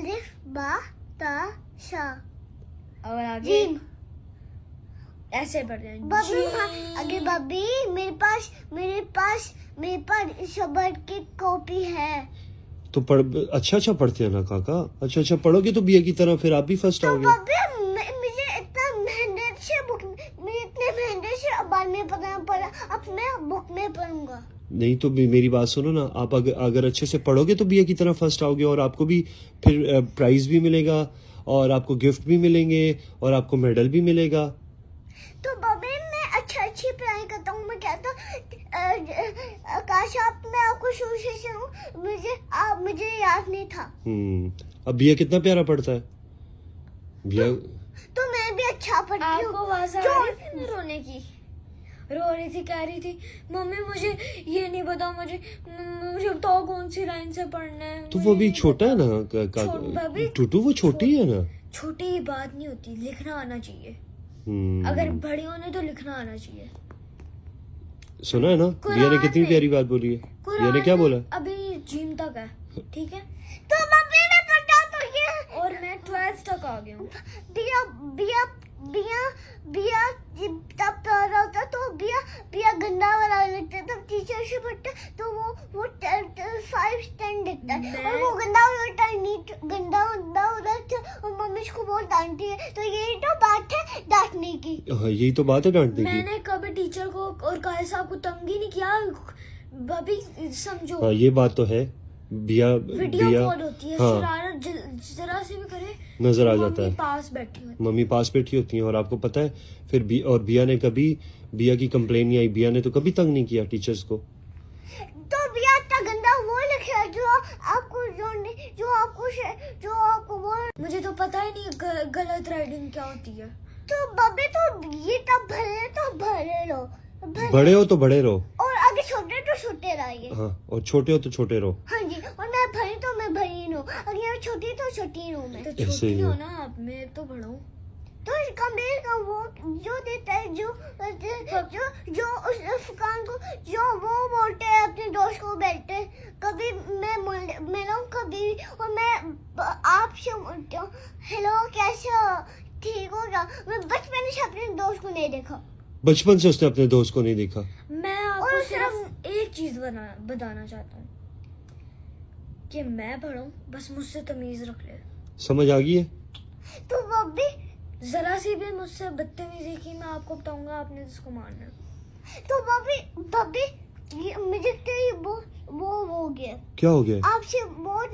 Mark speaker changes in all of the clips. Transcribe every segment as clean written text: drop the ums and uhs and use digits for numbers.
Speaker 1: अलिफ बा ता शा।
Speaker 2: और आगे
Speaker 1: जीम।
Speaker 2: ऐसे पढ़ते हैं
Speaker 1: बब्बी
Speaker 2: जी।
Speaker 1: अगे बब्बी मेरे पास शब्द की कॉपी है।
Speaker 3: तो अच्छा पढ़ते हैं ना काका। अच्छा पढ़ोगे तो बिया की तरह फिर आप भी फर्स्ट
Speaker 1: तो
Speaker 3: आओगे।
Speaker 1: बब्बी मुझे इतना मेहनत से बुक मुझे इतने मेहनत से अखबार में पढ़ना पड़ा, अब मैं बुक में पढ़ूंगा।
Speaker 3: नहीं तो मेरी बात सुनो ना, आप अगर अच्छे से पढ़ोगे तो बिया की तरह फर्स्ट आओगे और आपको भी फिर प्राइज भी मिलेगा और आपको गिफ्ट भी मिलेंगे और आपको मेडल भी मिलेगा।
Speaker 1: तो बब्बी मैं अच्छी पढ़ाई करता हूँ। मैं कहता काश आप मैं आपको शुरू से सुनूं, मुझे याद नहीं था।
Speaker 3: अब बिया कितना प्यारा पढ़ता है बिया।
Speaker 1: तो मैं भी अच्छा पढ़ती हूँ।
Speaker 2: आपको आवाज आ रही थी ना रोने की? रो रही थी, कह रही थी मम्मी मुझे ये नहीं पता, मुझे बताओ कौन सी लाइन से पढ़ना है।
Speaker 3: तो वो भी छोटा है ना
Speaker 2: भाभी।
Speaker 3: टूटू, वो छोटी है ना।
Speaker 2: छोटी ही बात नहीं होती, लिखना आना चाहिए।
Speaker 3: हम्म,
Speaker 2: अगर बड़ी होने तो लिखना आना चाहिए।
Speaker 3: सुना है ना बिया ने कितनी प्यारी बात बोली है। बिया ने क्या बोला?
Speaker 2: अभी जिम तक है, ठीक है,
Speaker 1: तो बब्बी मैं पढ़ता तो ये
Speaker 2: और मैं 12th तक आ गया हूँ।
Speaker 1: बिया जब तब पढ़ रहा था तो बिया गंदा वाला लगता है। तब टीचर से पढ़ता तो वो 5 10 दिखता है और वो गंदा होता है, नीट गंदा होता है और मम्मी उसको बहुत डांटती है। तो यही तो बात है डांटने की।
Speaker 3: हाँ यही तो बात है डांटने की।
Speaker 2: मैंने कभी टीचर को और काहे साहब को तंग ही नहीं किया, भाभी समझो।
Speaker 3: हाँ ये बात तो है। बिया
Speaker 2: वीडियो कॉल होती है,
Speaker 3: हाँ
Speaker 2: शरारत जरा से भी करे
Speaker 3: नजर आ
Speaker 2: तो
Speaker 3: जाता
Speaker 2: मम्मी
Speaker 3: है।
Speaker 2: पास बैठी होती
Speaker 3: मम्मी पास बैठी होती हैं और आपको पता है फिर बिया ने कभी बिया की कंप्लेन नहीं आई। बिया ने तो कभी तंग नहीं किया टीचर्स को।
Speaker 1: तो बिया इतना गंदा वो लिखा है जो आपको वो।
Speaker 2: मुझे तो पता ही नहीं गलत राइटिंग क्या होती है।
Speaker 1: तो बब्बी तो ये तब भरे रहो
Speaker 3: बड़े हो तो बड़े रहो
Speaker 1: और आगे छोटे तो छोटे रहिए।
Speaker 3: हाँ, और छोटे हो तो छोटे रहो।
Speaker 1: हाँ जी, और मैं भरी तो मैं भरी रहूं, अगर मैं छोटी तो छोटी रहूं मैं।
Speaker 2: तो
Speaker 3: ऐसे
Speaker 2: छोटी
Speaker 3: ही
Speaker 2: हो
Speaker 3: है।
Speaker 2: ना आप, मैं तो बड़ा हूँ।
Speaker 1: तो इसका मेरे का वो जो देता है जो उस अफगान को जो वो बोलते हैं अपने दोस्त को बैठते, कभी मैं मिला हूँ कभी और मैं आपसे बोलती हूँ हेलो कैसे हो, ठीक हो क्या। मैं बचपन से अपने दोस्त को नहीं देखा।
Speaker 3: बचपन से उसने अपने दोस्त को नहीं देखा।
Speaker 2: मैं आपको
Speaker 1: और
Speaker 2: सिर्फ एक चीज बताना चाहता हूँ कि मैं बड़ा हूँ, बस मुझसे तमीज रख ले।
Speaker 3: समझ आ गई है?
Speaker 1: तो बब्बी
Speaker 2: जरा सी भी मुझसे बदतमीजी की मैं आपको बताऊंगा, आपने जिसको मारना।
Speaker 1: तो बब्बी मुझे तो वो हो गया।
Speaker 3: क्या हो गया?
Speaker 1: आपसे बहुत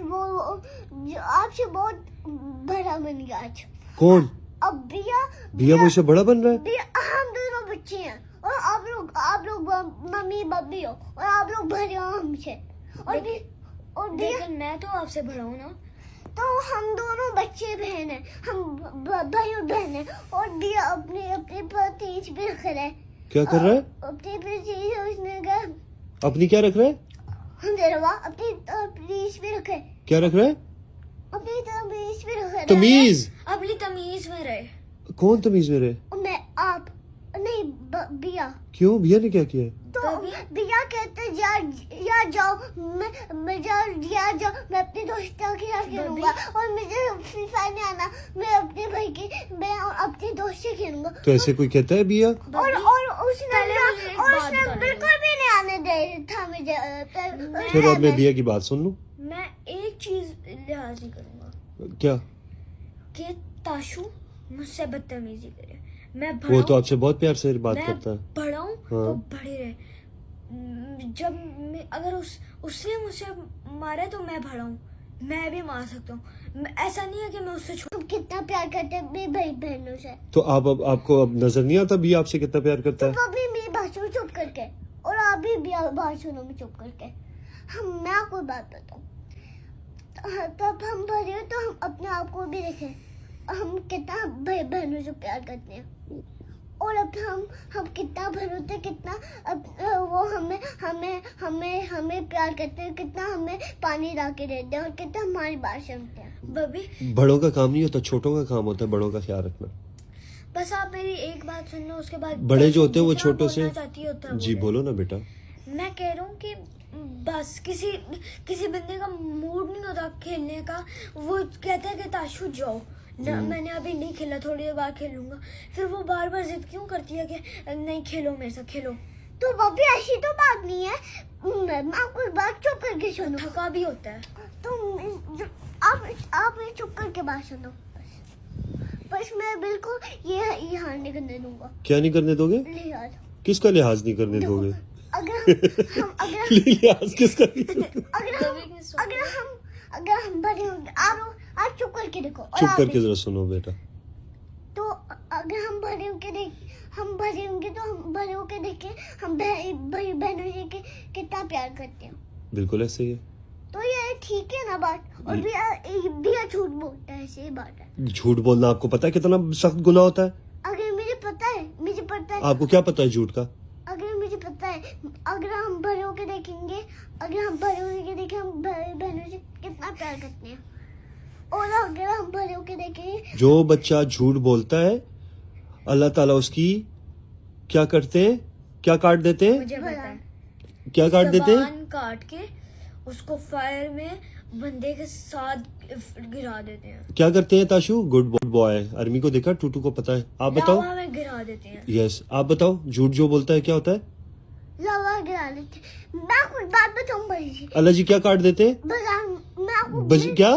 Speaker 1: बड़ा बन गया आज।
Speaker 3: कौन?
Speaker 1: अब
Speaker 3: बिया मुझसे बड़ा बन रहा है?
Speaker 1: हम दोनों बच्चे हैं और आप लोग मम्मी बब्बी हो और आप लोग बड़े हो हमसे और बिया
Speaker 2: लेकिन मैं तो आपसे बड़ा हूँ ना।
Speaker 1: तो हम दोनों बच्चे बहन हैं, हम भाई और बहन हैं। और बिया अपने पर तेज भी रख रहा है।
Speaker 3: क्या कर रहा है?
Speaker 1: अपने पर तेज उसने कहा
Speaker 3: अपनी क्या रख रहा है?
Speaker 1: हम दरवा अपनी तमीज पे रखे,
Speaker 3: क्या रख रहा है?
Speaker 1: अपनी तमीज पे रखे।
Speaker 3: तमीज?
Speaker 2: अपनी तमीज में रहे।
Speaker 3: कौन तमीज में रहे?
Speaker 1: मैं आप नहीं बिया।
Speaker 3: क्यों? बिया ने क्या किया है?
Speaker 1: तो बिया कहते या जाओ मैं अपने दोस्तों के साथ खेलूंगा और मुझे फ्री फायर नहीं आना, मैं अपने दोस्त से खेलूंगा।
Speaker 3: तो ऐसे कोई कहता है बिया?
Speaker 1: और उसने बिल्कुल भी नहीं आने दे था मुझे।
Speaker 3: चलो अब मैं बिया की बात सुन लूं।
Speaker 2: मैं एक चीज लिहाज नहीं करूंगा
Speaker 3: क्या?
Speaker 2: कि ताशु मुझसे बदतमीजी करे। मैं
Speaker 3: वो
Speaker 2: बड़ा
Speaker 3: तो आपसे बहुत प्यार से बात
Speaker 2: मैं
Speaker 3: करता है।
Speaker 2: बड़ा हूँ
Speaker 3: हाँ।
Speaker 2: तो बड़े रहे। अगर उसने मुझसे मारा तो मैं बड़ा हूँ, मैं भी मार सकता हूँ। ऐसा नहीं है कि मैं उससे
Speaker 1: हम कितना प्यार करते हैं अपने भाई बहनों से।
Speaker 3: तो आपको अब नजर नहीं आता बिया आपसे कितना प्यार करता है?
Speaker 1: तो अभी मेरी बात सुनो चुप करके और आप भी बात सुनो मैं चुप करके। मैं आपको बात बताऊँ, तब हम बड़े हो तो हम अपने आप को भी देखें हम कितना भाई बहनों से प्यार करते हैं और अब हम कितना भरोते, कितना वो हमें प्यार करते हैं, कितना हमें पानी ला के देते हैं और कितना हमारी बात सुनते हैं।
Speaker 2: बबी
Speaker 3: बड़ों का काम नहीं होता, छोटों का काम होता है बड़ों का ख्याल रखना।
Speaker 2: बस आप मेरी एक बात सुन लो, उसके बाद
Speaker 3: बड़े जो होते हैं वो
Speaker 2: क्या
Speaker 3: छोटों
Speaker 2: बोलना
Speaker 3: से।
Speaker 2: चाहती हो तब
Speaker 3: जी
Speaker 2: बोले।
Speaker 3: बोलो ना बेटा।
Speaker 2: मैं कह रहा हूँ कि बस किसी किसी बंदे का मूड नहीं होता खेलने का, वो कहता है कि ताशु जाओ ना, मैंने अभी नहीं खेला, थोड़ी देर बाद खेलूंगा, फिर वो बार बार जिद क्यों करती है कि नहीं खेलो मेरे साथ खेलो।
Speaker 1: तो बॉबी ऐसी तो बात नहीं है, मैं आपको एक बात चुप करके सुनो।
Speaker 2: थका भी होता है।
Speaker 1: तो आप ये चुप करके बात सुनो बस मैं बिल्कुल ये हार नहीं करने दूंगा।
Speaker 3: क्या नहीं करने दोगे?
Speaker 1: लिहाज
Speaker 3: किसका लिहाज नहीं करने दोगे?
Speaker 1: अगर
Speaker 3: लिहाज किसका नहीं दोगे?
Speaker 1: अगर हम भरे होंगे, आप चुप करके देखो और
Speaker 3: चुप
Speaker 1: आप
Speaker 3: करके
Speaker 1: देखो।
Speaker 3: जरा सुनो बेटा।
Speaker 1: तो अगर हम भरे होंगे तो हम भरे होके देखें हम भाई बहनों से कितना प्यार करते हैं,
Speaker 3: बिल्कुल ऐसे ही है।
Speaker 1: तो ये ठीक है ना बात। और भैया झूठ बोलता है, ऐसी बात है।
Speaker 3: झूठ बोलना आपको पता है कितना सख्त गुनाह होता है?
Speaker 1: अगर मुझे पता है
Speaker 3: आपको क्या पता है झूठ का?
Speaker 1: अगर मुझे पता है, अगर हम भरे होके देखेंगे, हम बहनों से कितना प्यार करते हैं, और अगर हम भरे होके देखेंगे
Speaker 3: जो बच्चा झूठ बोलता है अल्लाह ताला उसकी क्या करते हैं, क्या काट देते हैं?
Speaker 2: मुझे पता है,
Speaker 3: क्या काट देते हैं?
Speaker 2: ज़बान काट के उसको फायर में बंदे के साथ गिरा देते हैं।
Speaker 3: क्या करते हैं ताशु? Good boy. अर्मी को देखा, टूटू को पता है। आप बताओ।
Speaker 2: लावा में गिरा देते हैं।
Speaker 3: यस, आप बताओ झूठ जो बोलता है क्या होता है?
Speaker 1: लावा गिरा देते। मैं कुछ बात बताऊं भाई जी,
Speaker 3: अल्लाह जी क्या काट देते हैं?
Speaker 1: मैं आपको
Speaker 3: क्या?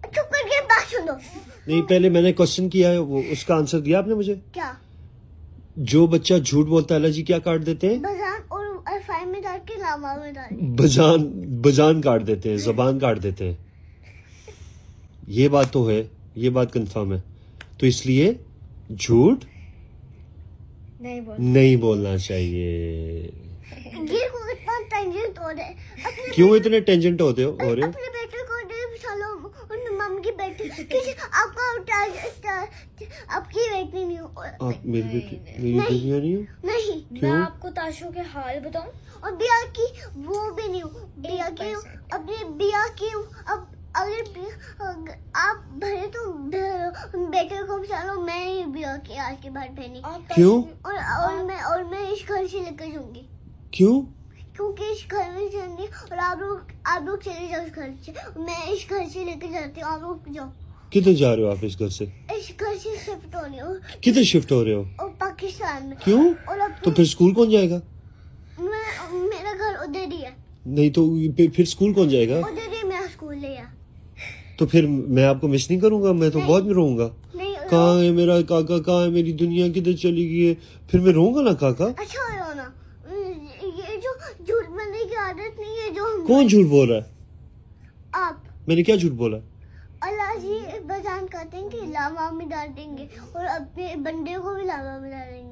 Speaker 1: चुप करके बात सुनो।
Speaker 3: नहीं, पहले मैंने क्वेश्चन किया है, वो उसका आंसर दिया आपने मुझे।
Speaker 1: क्या?
Speaker 3: जो बच्चा झूठ बोलता है अल्लाह जी क्या काट देते हैं?
Speaker 1: बजान और फाइव में डाल के लावा में डाल के।
Speaker 3: बजान काट देते हैं, जबान काट देते हैं। ये बात तो है, ये बात कंफर्म है। तो इसलिए झूठ नहीं बोलना चाहिए।
Speaker 1: ये को कितना टेंशन हो रहा है।
Speaker 3: क्यों इतने टेंजेंट हो रहे हो?
Speaker 1: अपने बेटे को दे सालों और मम्मी की बेटी किसी आपकी बेटी नहीं हो।
Speaker 3: आप मेरी बेटियां नहीं हो?
Speaker 1: नहीं,
Speaker 2: मैं
Speaker 3: क्यों?
Speaker 2: आपको ताशु के हाल बताऊं?
Speaker 1: और बिया की वो भी नहीं हो। बिया की
Speaker 2: 1%
Speaker 1: अपने बिया की अब अगर आप भरे तो बेटे को चलो मैं ही बिया की आज के बाद पहनी।
Speaker 2: आप
Speaker 3: क्यों?
Speaker 1: और मैं इस घर से लेकर जाऊंगी,
Speaker 3: क्यों?
Speaker 1: क्योंकि इस घर में जाएंगे और आप लोग चले जाओ इस घर से। मैं इस घर से लेकर जाती हूँ, आप लोग जाओ।
Speaker 3: किधर जा रहे हो आप इस घर से?
Speaker 1: इस घर से शिफ्ट हो रही हूँ
Speaker 3: किधर शिफ्ट हो रहे हो?
Speaker 1: और पाकिस्तान में।
Speaker 3: क्यों?
Speaker 1: और अब
Speaker 3: तो फिर स्कूल कौन जाएगा?
Speaker 1: मेरा घर उधर ही है।
Speaker 3: नहीं तो फिर स्कूल कौन जाएगा?
Speaker 1: उधर ही मेरा स्कूल है।
Speaker 3: तो फिर मैं आपको मिस नहीं करूंगा, मैं तो
Speaker 1: नहीं।
Speaker 3: बहुत रोऊंगा।
Speaker 1: नहीं,
Speaker 3: कहाँ है मेरा काका, कहाँ है मेरी दुनिया, किधर चली गई है? फिर मैं रोऊंगा ना काका।
Speaker 1: अच्छा हो ना, ये जो झूठ बोलने की आदत नहीं है जो हम।
Speaker 3: कौन झूठ बोल रहा है?
Speaker 1: आप।
Speaker 3: मैंने क्या झूठ बोला?
Speaker 1: अल्लाह जी बजान कहते हैं कि लावा में डाल देंगे और अपने बंदे को भी लावा में डालेंगे।